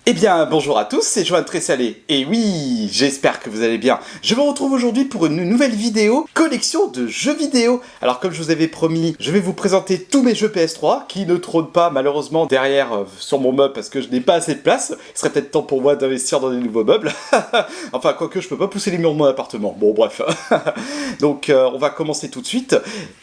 Eh bien, bonjour à tous, c'est Joanne Tressalé. Et oui, j'espère que vous allez bien. Je vous retrouve aujourd'hui pour une nouvelle vidéo, collection de jeux vidéo. Alors, comme je vous avais promis, je vais vous présenter tous mes jeux PS3, qui ne trônent pas, malheureusement, derrière sur mon meuble, parce que je n'ai pas assez de place. Il serait peut-être temps pour moi d'investir dans des nouveaux meubles. Enfin, quoique, je peux pas pousser les murs de mon appartement. Bon, bref. Donc, on va commencer tout de suite.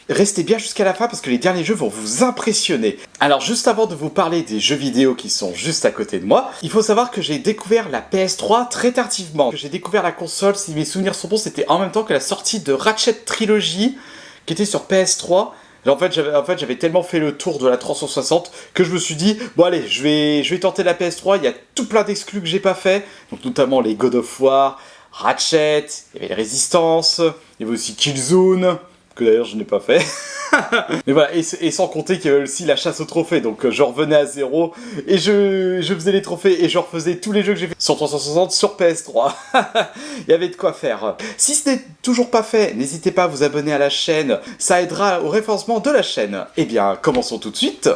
Restez bien jusqu'à la fin, parce que les derniers jeux vont vous impressionner. Alors, juste avant de vous parler des jeux vidéo qui sont juste à côté de moi, il faut savoir que j'ai découvert la PS3 très tardivement. J'ai découvert la console, si mes souvenirs sont bons, c'était en même temps que la sortie de Ratchet Trilogy, qui était sur PS3. En fait, j'avais tellement fait le tour de la 360 que je me suis dit, bon allez, je vais tenter la PS3, il y a tout plein d'exclus que j'ai pas fait, donc notamment les God of War, Ratchet, il y avait les Résistances, il y avait aussi Killzone, que d'ailleurs je n'ai pas fait. Mais voilà, et sans compter qu'il y avait aussi la chasse aux trophées, donc je revenais à zéro, et je faisais les trophées, et je refaisais tous les jeux que j'ai fait sur 360 sur PS3. Il y avait de quoi faire. Si ce n'est toujours pas fait, n'hésitez pas à vous abonner à la chaîne, ça aidera au référencement de la chaîne. Eh bien, commençons tout de suite.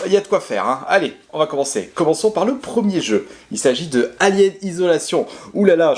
Il y a de quoi faire, hein. Allez, on va commencer. Commençons par le premier jeu. Il s'agit de Alien Isolation. Ouh là là,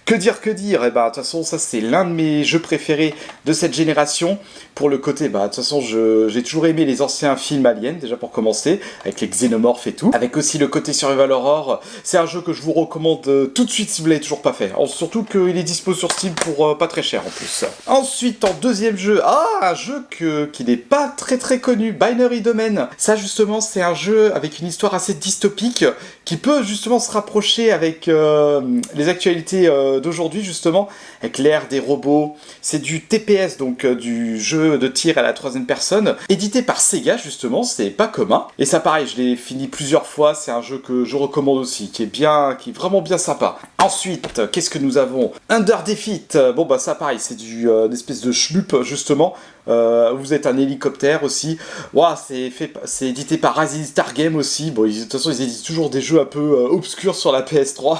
que dire. Eh ben, de toute façon, ça c'est l'un de mes jeux préférés de cette génération. Pour le côté, bah, de toute façon, j'ai toujours aimé les anciens films Alien, déjà pour commencer, avec les xénomorphes et tout. Avec aussi le côté Survival Horror. C'est un jeu que je vous recommande tout de suite si vous l'avez toujours pas fait. Surtout qu'il est dispo sur Steam pour pas très cher en plus. Ensuite, en deuxième jeu, un jeu qui n'est pas très connu, Binary Domain. Ça justement, c'est un jeu avec une histoire assez dystopique qui peut justement se rapprocher avec les actualités d'aujourd'hui justement, avec l'ère des robots. C'est du TPS, donc du jeu de tir à la troisième personne, édité par Sega justement, c'est pas commun. Et ça pareil, je l'ai fini plusieurs fois, c'est un jeu que je recommande aussi, qui est vraiment bien sympa. Ensuite, qu'est-ce que nous avons? Under Defeat, bon bah ça pareil, c'est une espèce de shmup justement. Vous êtes un hélicoptère aussi. Wow, c'est édité par Rising Star Game aussi. Bon, de toute façon, ils éditent toujours des jeux un peu obscurs sur la PS3.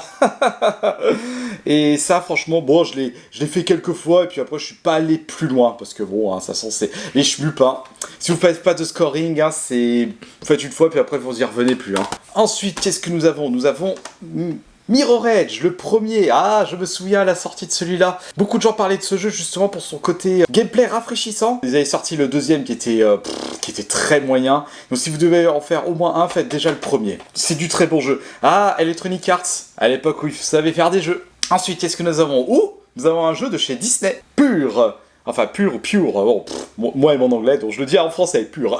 Et ça, franchement, bon, je l'ai fait quelques fois, et puis après, je suis pas allé plus loin, parce que bon, hein, ça sent, c'est les shmups, hein. Si vous faites pas de scoring, hein, vous faites une fois, puis après, vous y revenez plus, hein. Ensuite, qu'est-ce que nous avons? Nous avons Mirror Edge, le premier. Ah, je me souviens à la sortie de celui-là. Beaucoup de gens parlaient de ce jeu justement pour son côté gameplay rafraîchissant. Ils avaient sorti le deuxième qui était très moyen. Donc si vous devez en faire au moins un, faites déjà le premier. C'est du très bon jeu. Ah, Electronic Arts, à l'époque où ils savaient faire des jeux. Ensuite, qu'est-ce que nous avons? Nous avons un jeu de chez Disney. Pure. Enfin, pure ou pure, bon, moi et mon anglais, donc je le dis en français, pure.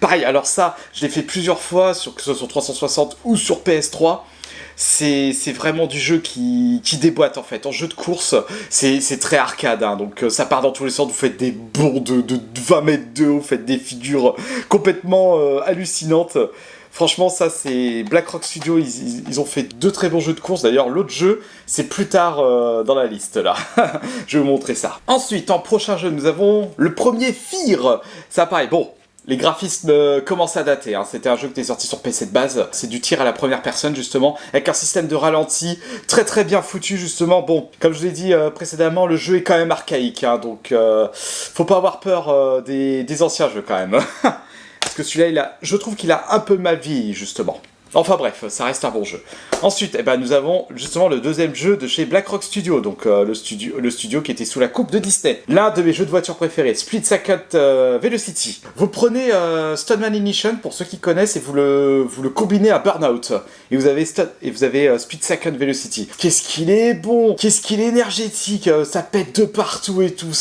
Pareil, alors ça, je l'ai fait plusieurs fois, que ce soit sur 360 ou sur PS3. C'est vraiment du jeu qui déboîte en fait. En jeu de course, c'est très arcade, hein, donc ça part dans tous les sens. Vous faites des bonds de 20 mètres de haut, vous faites des figures complètement hallucinantes. Franchement, ça c'est Black Rock Studio, ils ont fait deux très bons jeux de course. D'ailleurs, l'autre jeu, c'est plus tard dans la liste là. Je vais vous montrer ça. Ensuite, en prochain jeu, nous avons le premier Fear. Ça pareil, bon. Les graphismes commencent à dater, hein. C'était un jeu qui était sorti sur PC de base, c'est du tir à la première personne justement, avec un système de ralenti très bien foutu justement. Bon, comme je vous l'ai dit précédemment, le jeu est quand même archaïque, hein, donc faut pas avoir peur des anciens jeux quand même. Parce que celui-là, je trouve qu'il a un peu mal vieilli justement. Enfin bref, ça reste un bon jeu. Ensuite, nous avons justement le deuxième jeu de chez Black Rock Studio, donc le studio qui était sous la coupe de Disney. L'un de mes jeux de voiture préférés, Split Second Velocity. Vous prenez Stuntman Ignition, pour ceux qui connaissent, et vous le combinez à Burnout. Et vous avez Split Second Velocity. Qu'est-ce qu'il est bon, qu'est-ce qu'il est énergétique, ça pète de partout et tout.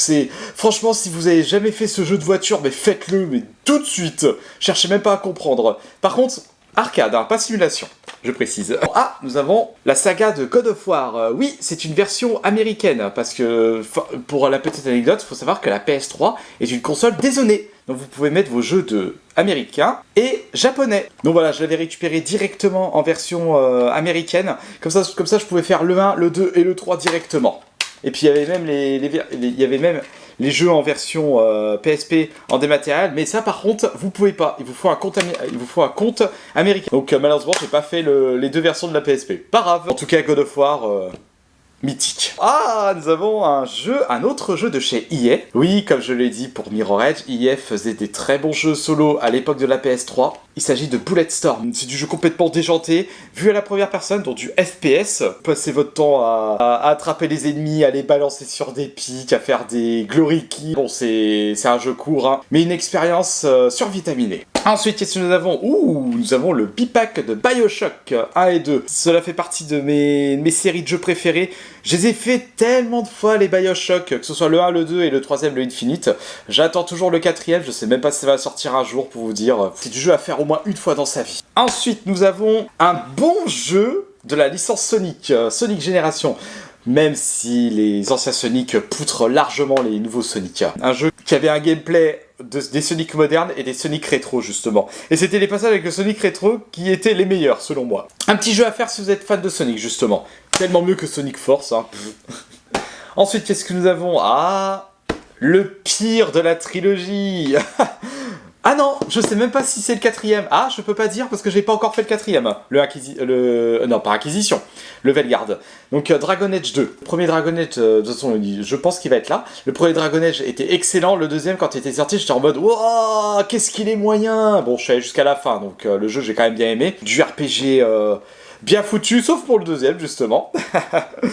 Franchement, si vous avez jamais fait ce jeu de voiture, mais faites-le, mais tout de suite. Cherchez même pas à comprendre. Par contre, arcade, hein, pas simulation, je précise. Nous avons la saga de God of War. Oui, c'est une version américaine, parce que, pour la petite anecdote, il faut savoir que la PS3 est une console dézonée. Donc vous pouvez mettre vos jeux américains et japonais. Donc voilà, je l'avais récupéré directement en version américaine. Comme ça, je pouvais faire le 1, le 2 et le 3 directement. Et puis il y avait même les jeux en version PSP en dématériel, mais ça par contre vous pouvez pas, il vous faut un compte américain. Donc malheureusement j'ai pas fait les deux versions de la PSP. Pas grave. En tout cas God of War, mythique. Ah, nous avons un autre jeu de chez EA. Oui, comme je l'ai dit pour Mirror Edge, EA faisait des très bons jeux solo à l'époque de la PS3. Il s'agit de Bulletstorm. C'est du jeu complètement déjanté, vu à la première personne, donc du FPS. Passez votre temps à attraper les ennemis, à les balancer sur des pics, à faire des glory kills. Bon, c'est un jeu court, hein, mais une expérience survitaminée. Ensuite, qu'est-ce que nous avons? Nous avons le bipack de BioShock 1 et 2. Cela fait partie de mes séries de jeux préférées. Je les ai fait tellement de fois, les BioShock, que ce soit le 1, le 2 et le 3ème, le Infinite. J'attends toujours le 4ème, je sais même pas si ça va sortir un jour pour vous dire. C'est du jeu à faire au moins une fois dans sa vie. Ensuite, nous avons un bon jeu de la licence Sonic, Sonic Génération. Même si les anciens Sonic poutrent largement les nouveaux Sonic. Un jeu qui avait un gameplay des Sonic modernes et des Sonic rétro justement. Et c'était les passages avec le Sonic rétro qui étaient les meilleurs selon moi. Un petit jeu à faire si vous êtes fan de Sonic justement. Tellement mieux que Sonic Force. Hein. Ensuite, qu'est-ce que nous avons? Le pire de la trilogie. Ah non, je sais même pas si c'est le 4ème. Ah, je peux pas dire parce que j'ai pas encore fait le 4ème. Non, pas Acquisition. Le Velguard. Donc Dragon Age 2. Le premier Dragon Age, de toute façon, je pense qu'il va être là. Le premier Dragon Age était excellent. Le deuxième, quand il était sorti, j'étais en mode wow, qu'est-ce qu'il est moyen. Bon, je suis allé jusqu'à la fin, donc le jeu, j'ai quand même bien aimé. Du RPG bien foutu, sauf pour le deuxième, justement.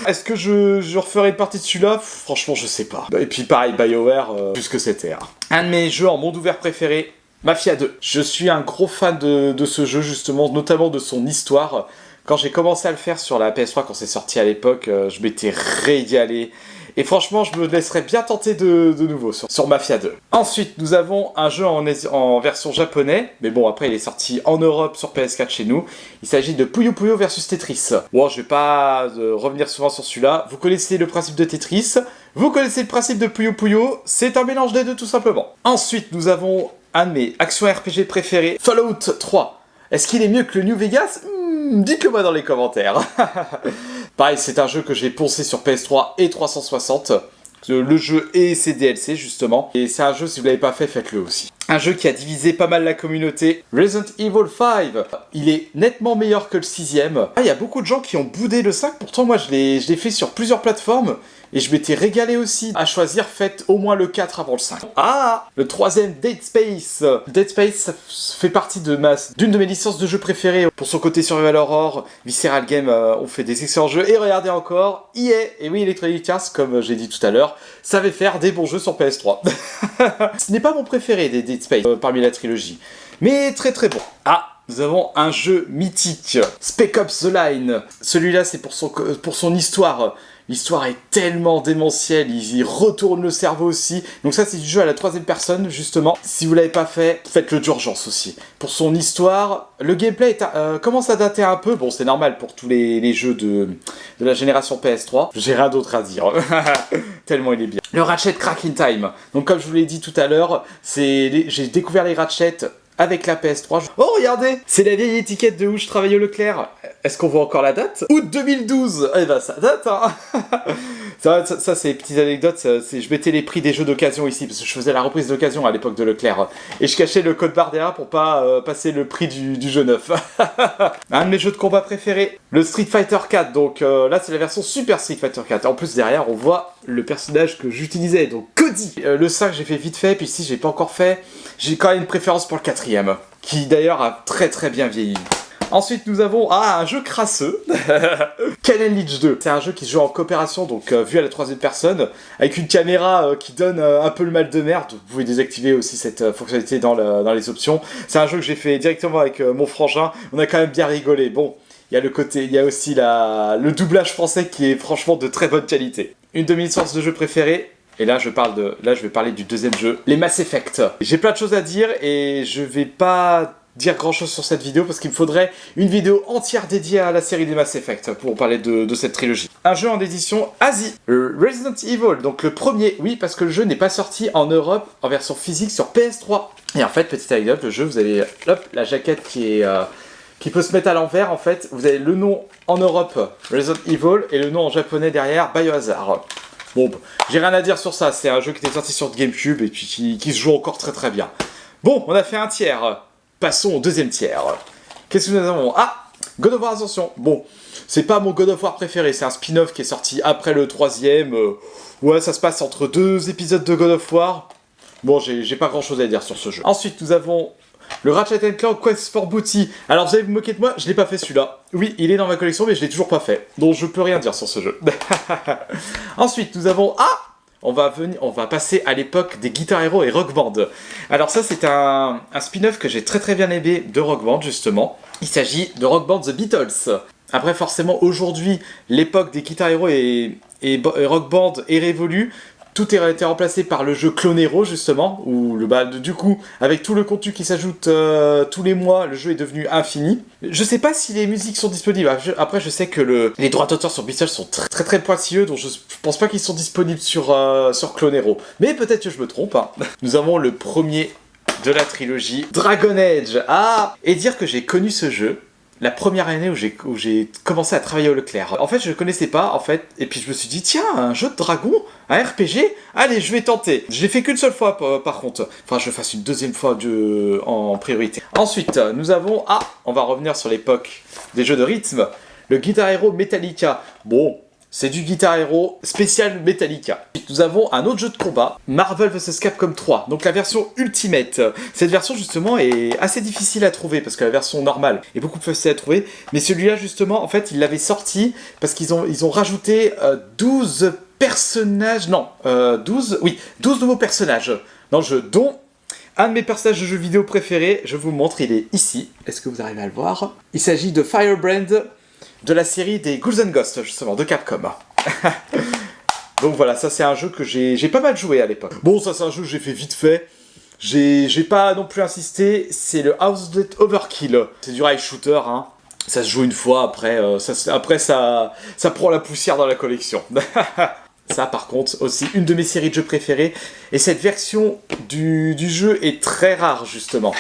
Est-ce que je referai une partie de celui-là? Franchement, je sais pas. Et puis pareil, BioWare, plus que c'était. Hein. Un de mes jeux en monde ouvert préférés, Mafia 2. Je suis un gros fan de ce jeu, justement, notamment de son histoire. Quand j'ai commencé à le faire sur la PS3, quand c'est sorti à l'époque, je m'étais régalé. Et franchement, je me laisserais bien tenter de nouveau sur Mafia 2. Ensuite, nous avons un jeu en version japonais. Mais bon, après, il est sorti en Europe sur PS4 chez nous. Il s'agit de Puyo Puyo versus Tetris. Bon, je vais pas revenir souvent sur celui-là. Vous connaissez le principe de Tetris. Vous connaissez le principe de Puyo Puyo. C'est un mélange des deux, tout simplement. Ensuite, nous avons un de mes actions RPG préférés, Fallout 3. Est-ce qu'il est mieux que le New Vegas? Dites-le moi dans les commentaires. Pareil, c'est un jeu que j'ai poncé sur PS3 et 360. Le jeu et ses DLC, justement. Et c'est un jeu, si vous ne l'avez pas fait, faites-le aussi. Un jeu qui a divisé pas mal la communauté. Resident Evil 5. Il est nettement meilleur que le 6ème. Il y a beaucoup de gens qui ont boudé le 5. Pourtant, moi, je l'ai fait sur plusieurs plateformes. Et je m'étais régalé aussi. À choisir, faites au moins le 4 avant le 5. Le 3ème, Dead Space. Dead Space, ça fait partie d'une de mes licences de jeux préférées. Pour son côté Survival Horror, Visceral Games ont fait des excellents jeux. Et regardez encore, EA, et oui, Electronic Arts, comme j'ai dit tout à l'heure, savait faire des bons jeux sur PS3. Ce n'est pas mon préféré des Dead Space parmi la trilogie. Mais très très bon. Nous avons un jeu mythique, Spec Ops The Line. Celui-là, c'est pour son histoire. L'histoire est tellement démentielle, il retourne le cerveau aussi. Donc ça, c'est du jeu à la 3ème personne, justement. Si vous l'avez pas fait, faites-le d'urgence aussi. Pour son histoire, le gameplay commence à dater un peu. Bon, c'est normal pour tous les jeux de la génération PS3. J'ai rien d'autre à dire. Tellement il est bien. Le Ratchet Crack in Time. Donc comme je vous l'ai dit tout à l'heure, j'ai découvert les Ratchet avec la PS3. Oh, regardez, c'est la vieille étiquette de où je travaillais au Leclerc. Est-ce qu'on voit encore la date? Août 2012. Eh ben, ça date, hein. Ça, c'est des petites anecdotes. Je mettais les prix des jeux d'occasion ici, parce que je faisais la reprise d'occasion à l'époque de Leclerc. Et je cachais le code barre derrière pour pas passer le prix du jeu neuf. Un de mes jeux de combat préférés, le Street Fighter 4. Donc là, c'est la version Super Street Fighter 4. En plus, derrière, on voit le personnage que j'utilisais, donc Cody. Le 5, j'ai fait vite fait, puis ici, j'ai pas encore fait. J'ai quand même une préférence pour le 4ème, qui d'ailleurs a très très bien vieilli. Ensuite, nous avons un jeu crasseux, Ken and Leech 2. C'est un jeu qui se joue en coopération, donc vu à la 3ème personne, avec une caméra qui donne un peu le mal de mer. Vous pouvez désactiver aussi cette fonctionnalité dans les options. C'est un jeu que j'ai fait directement avec mon frangin. On a quand même bien rigolé. Bon, il y a aussi le doublage français qui est franchement de très bonne qualité. Une de mes licences de jeux préférées. Et là, je vais parler du 2ème jeu, les Mass Effect. J'ai plein de choses à dire et je vais pas dire grand chose sur cette vidéo parce qu'il me faudrait une vidéo entière dédiée à la série des Mass Effect pour parler de cette trilogie. Un jeu en édition Asie, Resident Evil, donc le premier, oui, parce que le jeu n'est pas sorti en Europe en version physique sur PS3. Et en fait, petite anecdote, le jeu, vous avez la jaquette qui peut se mettre à l'envers, en fait. Vous avez le nom en Europe, Resident Evil, et le nom en japonais derrière, Biohazard. Bon, j'ai rien à dire sur ça, c'est un jeu qui était sorti sur GameCube et puis qui se joue encore très très bien. Bon, on a fait un tiers, passons au 2ème tiers. Qu'est-ce que nous avons? God of War Ascension. Bon, c'est pas mon God of War préféré, c'est un spin-off qui est sorti après le troisième. Ouais, ça se passe entre 2 épisodes de God of War. Bon, j'ai pas grand chose à dire sur ce jeu. Ensuite, nous avons le Ratchet & Clank Quest for Booty. Alors, vous allez vous moquer de moi, je l'ai pas fait celui-là. Oui, il est dans ma collection, mais je l'ai toujours pas fait. Donc, je peux rien dire sur ce jeu. Ensuite, nous avons... Ah, on va passer à l'époque des Guitar Hero et Rock Band. Alors ça, c'est un spin-off que j'ai très bien aimé de Rock Band, justement. Il s'agit de Rock Band The Beatles. Après, forcément, aujourd'hui, l'époque des Guitar Hero et Rock Band est révolue. Tout a été remplacé par le jeu Clone Hero, justement, où du coup, avec tout le contenu qui s'ajoute tous les mois, le jeu est devenu infini. Je sais pas si les musiques sont disponibles. Après, je sais que les droits d'auteur sur Beatles sont très pointilleux, donc je pense pas qu'ils sont disponibles sur Clone Hero. Mais peut-être que je me trompe. Hein. Nous avons le premier de la trilogie, Dragon Age. Ah, et dire que j'ai connu ce jeu la première année où j'ai commencé à travailler au Leclerc. En fait, je ne connaissais pas, en fait, et puis je me suis dit, tiens, un jeu de dragon, un RPG, allez, je vais tenter. Je l'ai fait qu'une seule fois, par contre. Enfin, je le fasse une deuxième fois en priorité. Ensuite, nous avons, on va revenir sur l'époque des jeux de rythme, le Guitar Hero Metallica. Bon, c'est du Guitar Hero spécial Metallica. Nous avons un autre jeu de combat, Marvel vs Capcom 3, donc la version Ultimate. Cette version justement est assez difficile à trouver parce que la version normale est beaucoup plus facile à trouver, mais celui-là justement, en fait, ils l'avaient sorti parce qu'ils ont rajouté 12 personnages, non, 12 nouveaux personnages dans le jeu, dont un de mes personnages de jeux vidéo préférés, je vous montre, il est ici. Est-ce que vous arrivez à le voir? Il s'agit de Firebrand, de la série des Ghouls and Ghosts, justement, de Capcom. Donc voilà, ça c'est un jeu que j'ai pas mal joué à l'époque. Bon, ça c'est un jeu que j'ai fait vite fait. J'ai pas non plus insisté, c'est le House of Overkill. C'est du rail shooter, hein. Ça se joue une fois, après ça prend la poussière dans la collection. Ça par contre, aussi une de mes séries de jeux préférées. Et cette version du jeu est très rare, justement.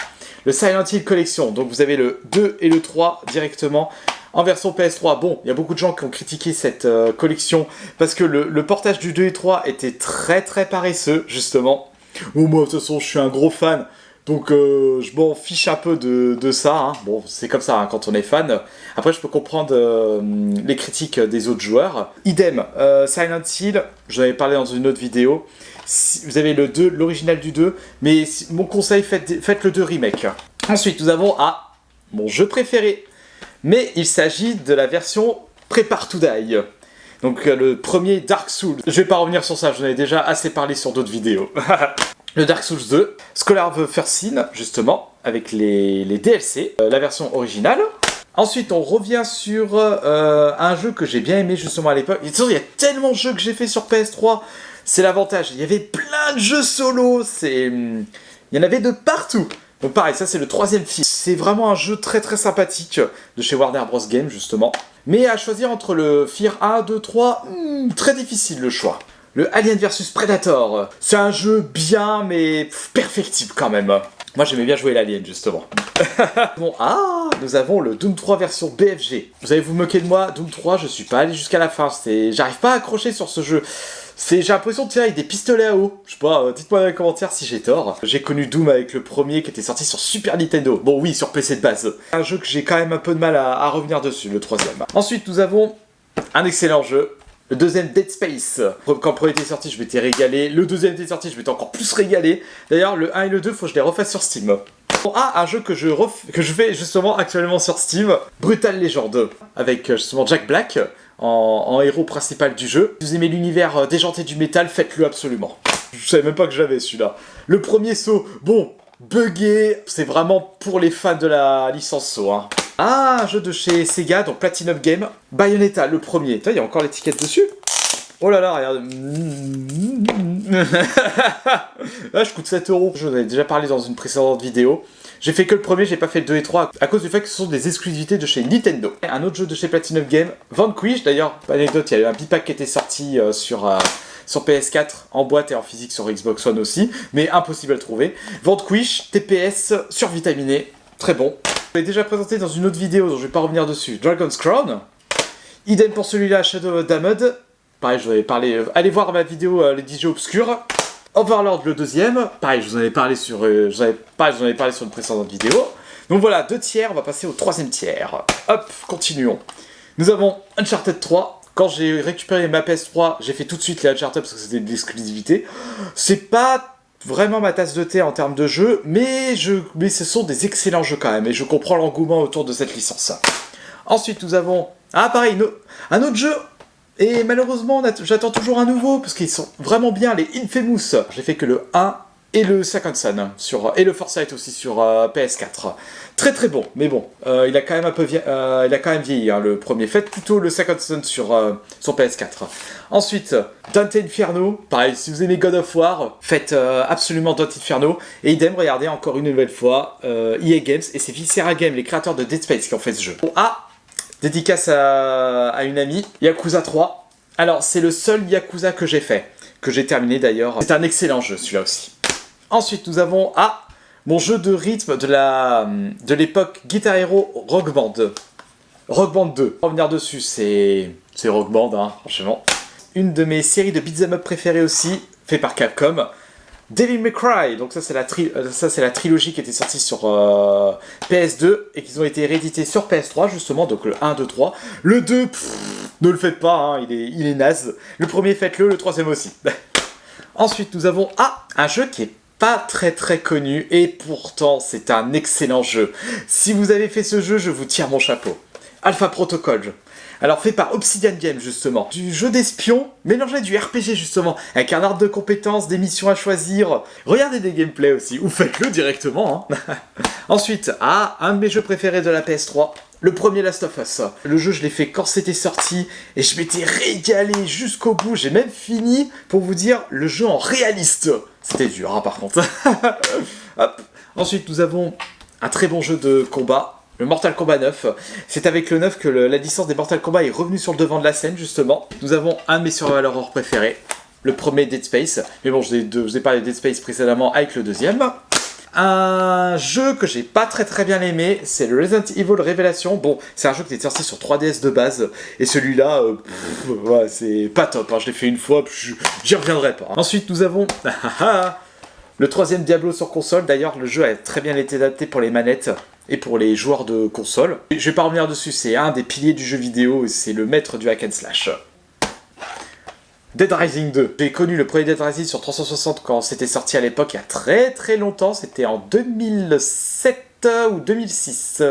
Le Silent Hill Collection, donc vous avez le 2 et le 3 directement. En version PS3, bon, il y a beaucoup de gens qui ont critiqué cette collection parce que le portage du 2 et 3 était très paresseux, justement. Bon, moi, de toute façon, je suis un gros fan, donc je m'en fiche un peu de ça. Hein. Bon, c'est comme ça hein, quand on est fan. Après, je peux comprendre les critiques des autres joueurs. Idem, Silent Hill, j'en avais parlé dans une autre vidéo. Si vous avez le 2, l'original du 2, mais mon conseil, faites le 2 remake. Ensuite, nous avons mon jeu préféré. Mais il s'agit de la version Prepare to Die. Donc le premier Dark Souls. Je vais pas revenir sur ça, j'en ai déjà assez parlé sur d'autres vidéos. Le Dark Souls 2, Scholar of the First Sin, justement, avec les DLC, la version originale. Ensuite, on revient sur un jeu que j'ai bien aimé justement à l'époque. Il y a tellement de jeux que j'ai fait sur PS3, c'est l'avantage. Il y avait plein de jeux solo, il y en avait de partout. Donc pareil, ça c'est le 3e film. C'est vraiment un jeu très sympathique de chez Warner Bros. Games justement. Mais à choisir entre le Fear 1, 2, 3, très difficile le choix. Le Alien vs Predator, c'est un jeu bien mais perfectible quand même. Moi j'aimais bien jouer l'Alien justement. Bon, nous avons le Doom 3 version BFG. Vous allez vous moquer de moi, Doom 3, je suis pas allé jusqu'à la fin. J'arrive pas à accrocher sur ce jeu. J'ai l'impression de tirer avec des pistolets à eau. Je sais pas, dites-moi dans les commentaires si j'ai tort. J'ai connu Doom avec le premier qui était sorti sur Super Nintendo. Bon oui, sur PC de base. Un jeu que j'ai quand même un peu de mal à revenir dessus, le 3e. Ensuite, nous avons un excellent jeu. Le 2e Dead Space. Quand le premier était sorti, je m'étais régalé. Le 2e était sorti, je m'étais encore plus régalé. D'ailleurs, le 1 et le 2, faut que je les refasse sur Steam. Bon, un jeu que je fais justement actuellement sur Steam. Brutal Legend. Avec justement Jack Black. En héros principal du jeu. Si vous aimez l'univers déjanté du métal, faites-le absolument. Je savais même pas que j'avais celui-là. Le premier saut, bon, buggé, c'est vraiment pour les fans de la licence saut. Hein. Un jeu de chez Sega, donc Platinum Game. Bayonetta, le premier. Il y a encore l'étiquette dessus. Oh là là, regarde. Là, je coûte 7 €. Je vous en ai déjà parlé dans une précédente vidéo. J'ai fait que le premier, j'ai pas fait le 2 et 3 à cause du fait que ce sont des exclusivités de chez Nintendo. Un autre jeu de chez Platinum Game, Vanquish, d'ailleurs, anecdote, il y a eu un bipack qui était sorti sur PS4 en boîte et en physique sur Xbox One aussi, mais impossible à le trouver. Vanquish, TPS, survitaminé, très bon. Je l'ai déjà présenté dans une autre vidéo, donc je vais pas revenir dessus. Dragon's Crown, idem pour celui-là, Shadow of Damned. Pareil, je vous avais parlé, allez voir ma vidéo Les 10 jeux obscurs. Overlord le 2e, pareil, je vous en avais parlé sur une précédente vidéo. Donc voilà, 2 tiers, on va passer au 3e tiers. Hop, continuons. Nous avons Uncharted 3. Quand j'ai récupéré ma PS3, j'ai fait tout de suite les Uncharted parce que c'était de l'exclusivité. C'est pas vraiment ma tasse de thé en termes de jeu, mais ce sont des excellents jeux quand même, et je comprends l'engouement autour de cette licence. Ensuite, nous avons... Ah, pareil, un autre jeu, et malheureusement, j'attends toujours un nouveau, parce qu'ils sont vraiment bien, les Infamous. J'ai fait que le 1 et le Second Son, et le Foresight aussi sur PS4. Très très bon, mais bon, il a quand même vieilli, hein, le premier. Faites plutôt le Second Son sur PS4. Ensuite, Dante Inferno, pareil, si vous aimez God of War, faites absolument Dante Inferno. Et idem, regardez encore une nouvelle fois, EA Games, et c'est Viscera Games, les créateurs de Dead Space, qui ont fait ce jeu. Ah, dédicace à une amie, Yakuza 3. Alors, c'est le seul Yakuza que j'ai fait, que j'ai terminé d'ailleurs. C'est un excellent jeu, celui-là aussi. Ensuite, nous avons mon jeu de rythme de l'époque Guitar Hero Rock Band. Rock Band 2. Pour revenir dessus, c'est Rock Band, hein, franchement. Une de mes séries de beat'em up préférées aussi, fait par Capcom. Devil May Cry, donc ça c'est la trilogie qui était sortie sur PS2 et qui ont été réédités sur PS3 justement, donc le 1, 2, 3. Le 2, ne le faites pas, hein, il est naze. Le premier faites-le, le troisième aussi. Ensuite nous avons un jeu qui est pas très très connu et pourtant c'est un excellent jeu. Si vous avez fait ce jeu, je vous tire mon chapeau. Alpha Protocol. Alors fait par Obsidian Games justement. Du jeu d'espion mélangé du RPG justement, avec un arbre de compétences, des missions à choisir. Regardez des gameplays aussi, ou faites-le directement. Hein. Ensuite, un de mes jeux préférés de la PS3. Le premier Last of Us. Le jeu, je l'ai fait quand c'était sorti et je m'étais régalé jusqu'au bout. J'ai même fini, pour vous dire, le jeu en réaliste. C'était dur, hein, par contre. Hop. Ensuite, nous avons un très bon jeu de combat, le Mortal Kombat 9. C'est avec le 9 que la licence des Mortal Kombat est revenue sur le devant de la scène, justement. Nous avons un de mes survival horror préférés, le premier Dead Space. Mais bon, je vous ai parlé de Dead Space précédemment avec le deuxième. Un jeu que j'ai pas très bien aimé, c'est le Resident Evil Révélation. Bon, c'est un jeu qui était sorti sur 3DS de base, et celui-là, ouais, c'est pas top, hein. Je l'ai fait une fois, j'y reviendrai pas. Ensuite, nous avons le troisième Diablo sur console. D'ailleurs, le jeu a très bien été adapté pour les manettes et pour les joueurs de console. Je vais pas revenir dessus, c'est un des piliers du jeu vidéo, et c'est le maître du hack and slash. Dead Rising 2. J'ai connu le premier Dead Rising sur 360 quand c'était sorti à l'époque, il y a très longtemps, c'était en 2007 ou 2006.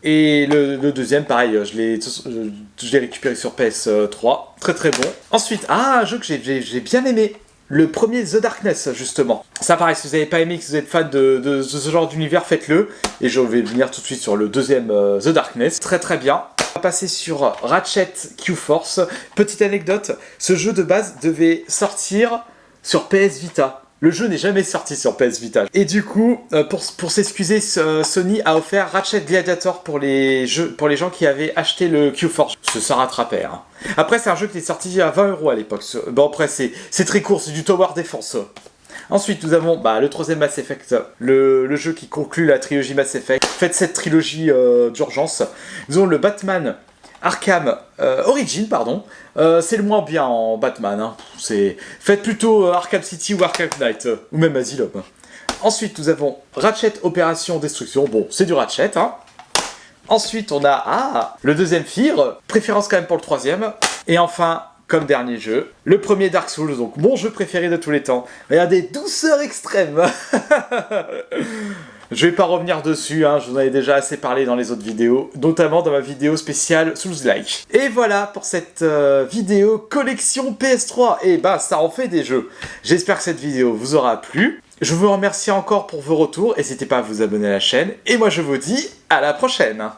Et le deuxième, pareil, je l'ai récupéré sur PS3, très bon. Ensuite, un jeu que j'ai bien aimé, le premier The Darkness, justement. Ça, pareil, si vous n'avez pas aimé, que vous êtes fan de ce genre d'univers, faites-le. Et je vais venir tout de suite sur le deuxième The Darkness, très bien. On va passer sur Ratchet Q-Force. Petite anecdote, ce jeu de base devait sortir sur PS Vita. Le jeu n'est jamais sorti sur PS Vita. Et du coup, pour s'excuser, Sony a offert Ratchet Gladiator pour les gens qui avaient acheté le Q-Force. Ça rattrapait. Hein. Après, c'est un jeu qui est sorti à 20 € à l'époque. Bon, après, c'est très court, c'est du Tower Defense. Ensuite, nous avons le troisième Mass Effect, le jeu qui conclut la trilogie Mass Effect. Faites cette trilogie d'urgence. Nous avons le Batman Arkham Origin, pardon. C'est le moins bien en Batman. Hein. Faites plutôt Arkham City ou Arkham Knight, ou même Asylum. Ensuite, nous avons Ratchet Opération Destruction. Bon, c'est du Ratchet. Hein. Ensuite, on a le deuxième Fear, préférence quand même pour le troisième. Et enfin, comme dernier jeu, le premier Dark Souls, donc mon jeu préféré de tous les temps. Regardez, douceur extrême. Je vais pas revenir dessus, hein, je vous en avais déjà assez parlé dans les autres vidéos, notamment dans ma vidéo spéciale Souls-like. Et voilà pour cette vidéo collection PS3. Et ça en fait des jeux. J'espère que cette vidéo vous aura plu. Je vous remercie encore pour vos retours, n'hésitez pas à vous abonner à la chaîne. Et moi je vous dis à la prochaine.